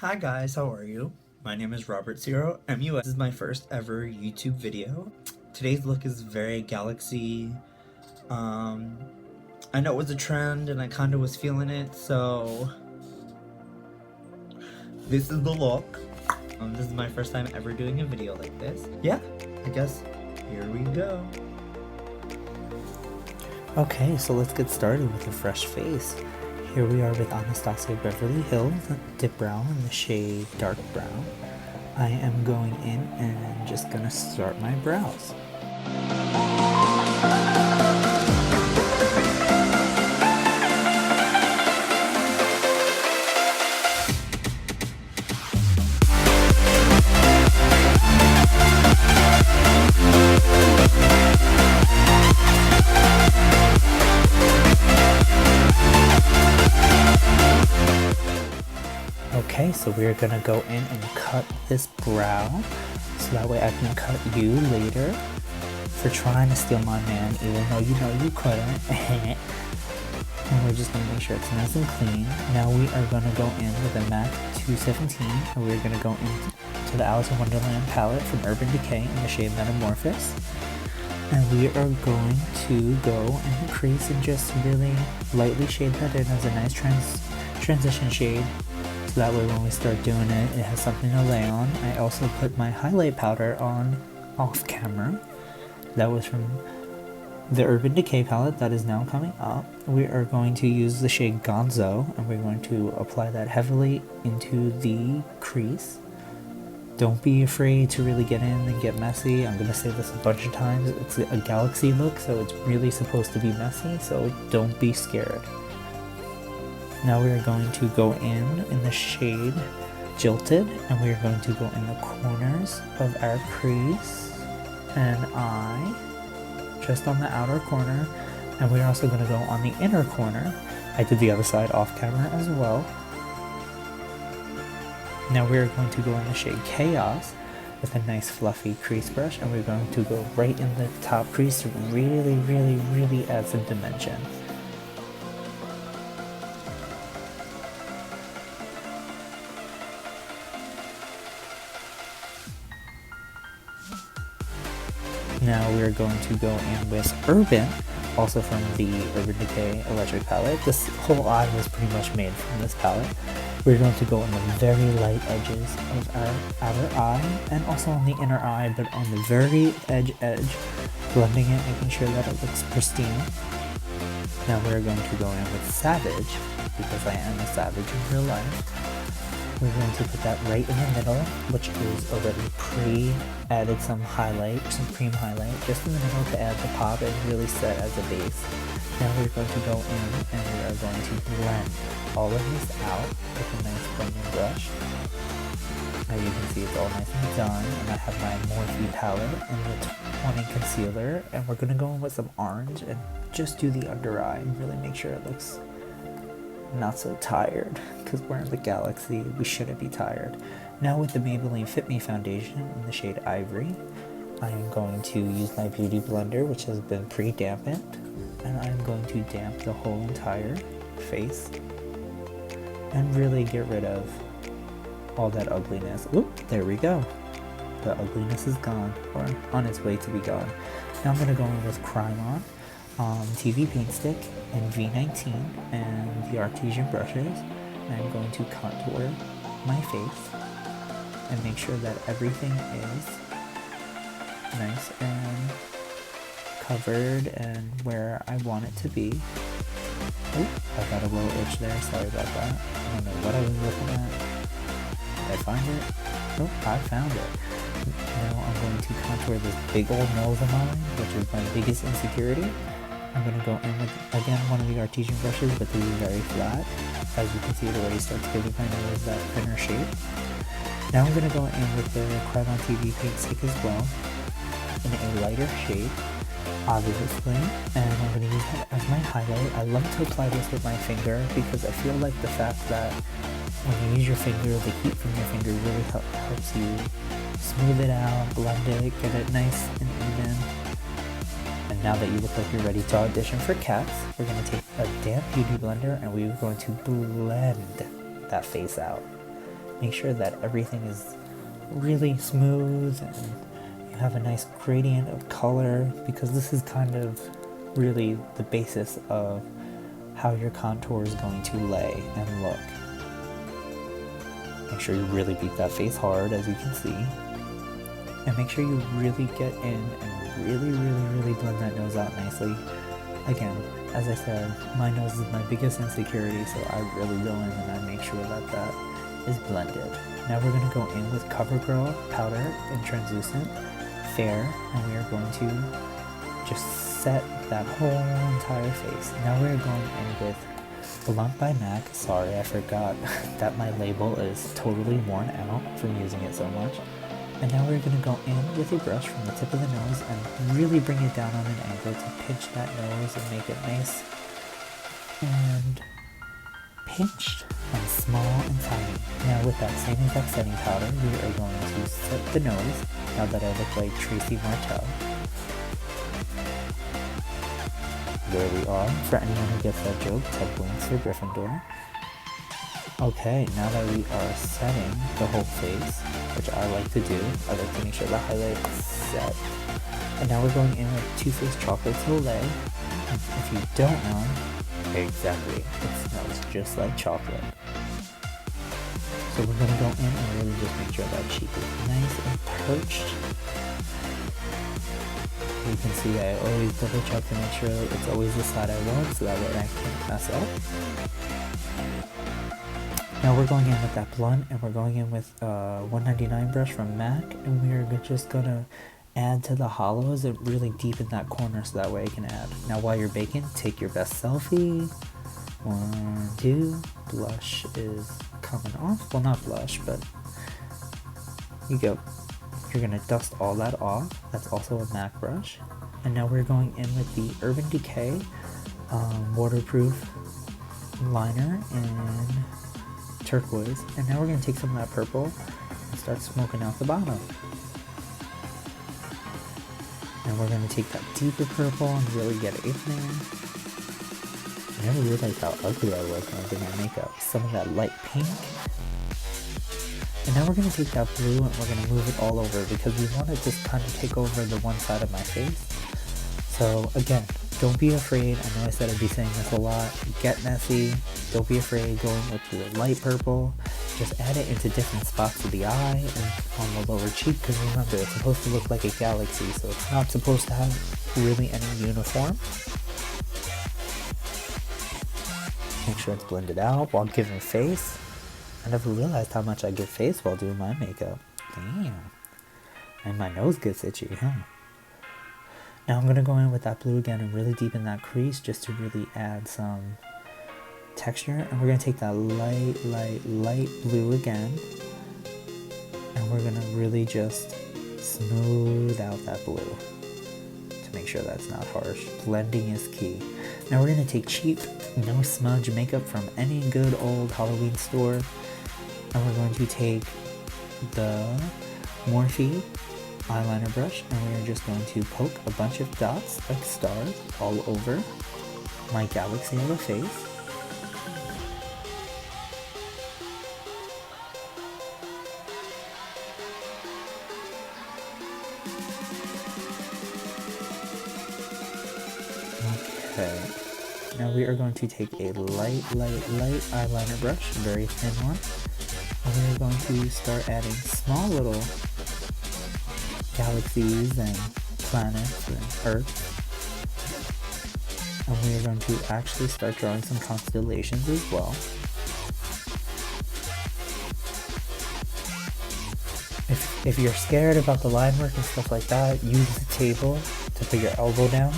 Hi guys, how are you? My name is Robert Zero MUS. This is my first ever YouTube video. Today's look is very galaxy. I know it was a trend and I kind of was feeling it, so this is the look. This is my first time ever doing a video like this. Yeah, I guess here we go. Okay, so let's get started with a fresh face. Here we are with Anastasia Beverly Hills Dip Brow in the shade Dark Brown. I am going in and just gonna start my brows. Okay, so we're gonna go in and cut this brow, so that way I can cut you later for trying to steal my man, even though you know you couldn't. And we're just gonna make sure it's nice and clean. Now we are gonna go in with a MAC 217, and we're gonna go into the Alice in Wonderland palette from Urban Decay in the shade Metamorphosis. And we are going to go and crease and just really lightly shade that in as a nice transition shade. So that way when we start doing it, it has something to lay on. I also put my highlight powder on off camera. That was from the Urban Decay palette that is now coming up. We are going to use the shade Gonzo, and we're going to apply that heavily into the crease. Don't be afraid to really get in and get messy. I'm going to say this a bunch of times. It's a galaxy look, so it's really supposed to be messy, so don't be scared. Now we are going to go in the shade Jilted, and we are going to go in the corners of our crease and eye, just on the outer corner, and we're also going to go on the inner corner. I did the other side off camera as well. Now we are going to go in the shade Chaos with a nice fluffy crease brush, and we're going to go right in the top crease to really add some dimension. Now we're going to go in with Urban, also from the Urban Decay Electric palette. This whole eye was pretty much made from this palette. We're going to go on the very light edges of our outer eye, and also on the inner eye, but on the very edge, blending it, making sure that it looks pristine. Now we're going to go in with Savage, because I am a savage in real life. We're going to put that right in the middle, which is already pre-added some highlight, some cream highlight, just in the middle to add the pop and really set as a base. Now we're going to go in and we are going to blend all of this out with a nice blending brush. As you can see, it's all nice and done, and I have my Morphe palette in the 20 concealer, and we're going to go in with some orange and just do the under eye and really make sure it looks not so tired, because we're in the galaxy, we shouldn't be tired. Now with the Maybelline Fit Me foundation in the shade Ivory, I am going to use my beauty blender, which has been pre-dampened, and I'm going to damp the whole entire face and really get rid of all that ugliness. Oop, there we go. The ugliness is gone, or on its way to be gone. Now I'm going to go in with Krylon TV Paint Stick and V19 and the artesian brushes. I'm going to contour my face and make sure that everything is nice and covered and where I want it to be. Oop, I got a little itch there, sorry about that. I don't know what I was looking at. Did I find it? Oh, I found it. Now I'm going to contour this big old nose of mine, which is my biggest insecurity. I'm going to go in with, again, one of the artesian brushes, but this is very flat. As you can see, it already starts giving my nose that thinner shape. Now I'm going to go in with the Krylon TV Paint Stick as well, in a lighter shade, obviously, and I'm going to use that as my highlight. I love to apply this with my finger, because I feel like the fact that when you use your finger, the heat from your finger really helps you smooth it out, blend it, get it nice and even. And now that you look like you're ready to audition for Cats, we're going to take a damp beauty blender and we're going to blend that face out. make sure that everything is really smooth and you have a nice gradient of color, because this is kind of really the basis of how your contour is going to lay and look. Make sure you really beat that face hard, as you can see, and make sure you really get in and really blend that nose out nicely. Again, as I said, my nose is my biggest insecurity, so I really go in and I make sure that that is blended. Now we're going to go in with CoverGirl powder in translucent fair, and we are going to just set that whole entire face. Now we're going in with Blunt by MAC. Sorry, I forgot that my label is totally worn out from using it so much. And now we're going to go in with a brush from the tip of the nose and really bring it down on an angle to pinch that nose and make it nice and pinched and small and tiny. Now with that same exact setting powder, we are going to set the nose, now that I look like Tracy Martel. There we are. For anyone who gets that joke, Ted Blinks for Gryffindor. Okay, now that we are setting the whole face, which I like to do, I like to make sure the highlight is set. And now we're going in with Too Faced Chocolate Solé. If you don't know, exactly, it smells just like chocolate. So we're going to go in and really just make sure that cheek is nice and perched. You can see I always double check to make sure it's always the side I want, so that way I can't mess up. Now we're going in with that blunt, and we're going in with a 199 brush from MAC, and we're just going to add to the hollows and really deepen that corner so that way I can add. Now while you're baking, take your best selfie. 1, 2, blush is coming off. Well, not blush, but you go. You're going to dust all that off. That's also a MAC brush. And now we're going in with the Urban Decay waterproof liner in turquoise. And now we're going to take some of that purple and start smoking out the bottom. And we're going to take that deeper purple and really get it in there. I never realized how ugly I was when I did my makeup. Some of that light pink. And now we're going to take that blue and we're going to move it all over, because we want to just kind of take over the one side of my face. So again, don't be afraid. I know I said I'd be saying this a lot. Get messy. Don't be afraid going with the light purple. Just add it into different spots of the eye and on the lower cheek, because remember, it's supposed to look like a galaxy, so it's not supposed to have really any uniform. Make sure it's blended out while giving face. I never realized how much I give face while doing my makeup. Damn. And my nose gets itchy, huh? Now I'm going to go in with that blue again and really deepen that crease just to really add some texture. And we're going to take that light blue again. And we're going to really just smooth out that blue to make sure that's not harsh. Blending is key. Now we're going to take cheap, no smudge makeup from any good old Halloween store. And we're going to take the Morphe eyeliner brush, and we are just going to poke a bunch of dots like stars all over my galaxy of a face. Okay. Now we are going to take a light eyeliner brush, very thin one. And we're going to start adding small little galaxies and planets and Earth. And we are going to actually start drawing some constellations as well. If you're scared about the line work and stuff like that, use the table to put your elbow down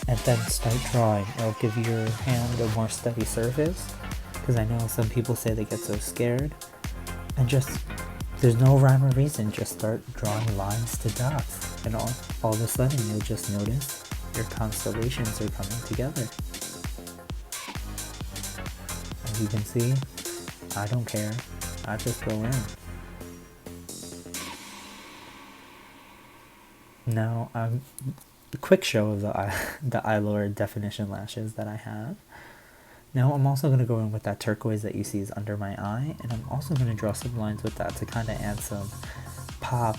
and then start drawing. It'll give your hand a more steady surface, because I know some people say they get so scared. And just, there's no rhyme or reason, just start drawing lines to dots, and all of a sudden you'll just notice your constellations are coming together. As you can see, I don't care, I just go in. Now, a quick show of the Eylure definition lashes that I have. Now I'm also going to go in with that turquoise that you see is under my eye, and I'm also going to draw some lines with that to kind of add some pop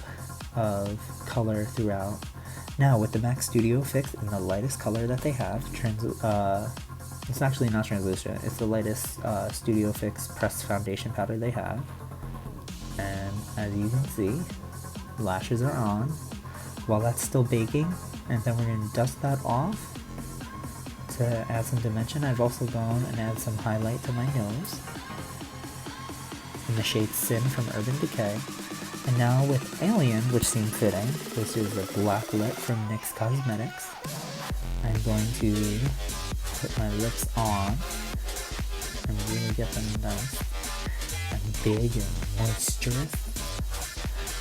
of color throughout. Now with the MAC Studio Fix in the lightest color that they have, it's actually not translucent, it's the lightest Studio Fix pressed foundation powder they have. And as you can see, lashes are on while that's still baking, and then we're going to dust that off to add some dimension. I've also gone and add some highlight to my nose in the shade Sin from Urban Decay. And now with Alien, which seemed fitting, this is a black lip from NYX Cosmetics. I'm going to put my lips on and really get them nice and big and moisturous.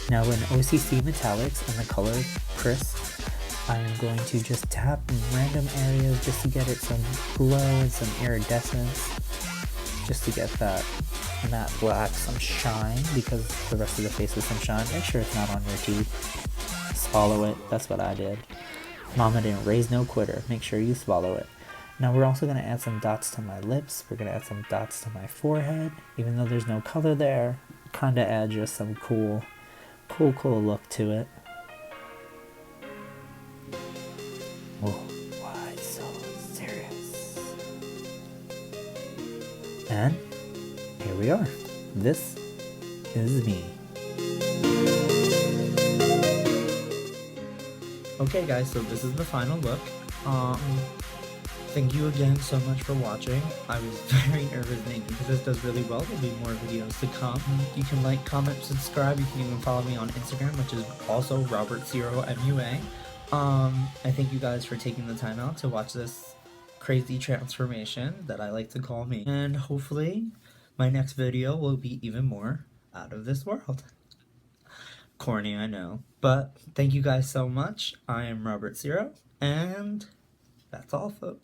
Now in OCC Metallics and the color PRIS, I am going to just tap in random areas just to get it some glow and some iridescence, just to get that matte black, some shine, because the rest of the face is some shine. Make sure it's not on your teeth. Swallow it, that's what I did. Mama didn't raise no quitter, make sure you swallow it. Now we're also going to add some dots to my lips, we're going to add some dots to my forehead, even though there's no color there, kind of add just some cool look to it. Oh, why so serious? And here we are. This is me. Okay guys, so this is the final look. Thank you again so much for watching. I was very nervous making because this does really well. There'll be more videos to come. You can like, comment, subscribe. You can even follow me on Instagram, which is also Robert0MUA. I thank you guys for taking the time out to watch this crazy transformation that I like to call me. And hopefully my next video will be even more out of this world. Corny, I know. But thank you guys so much. I am Robert0, and that's all, folks.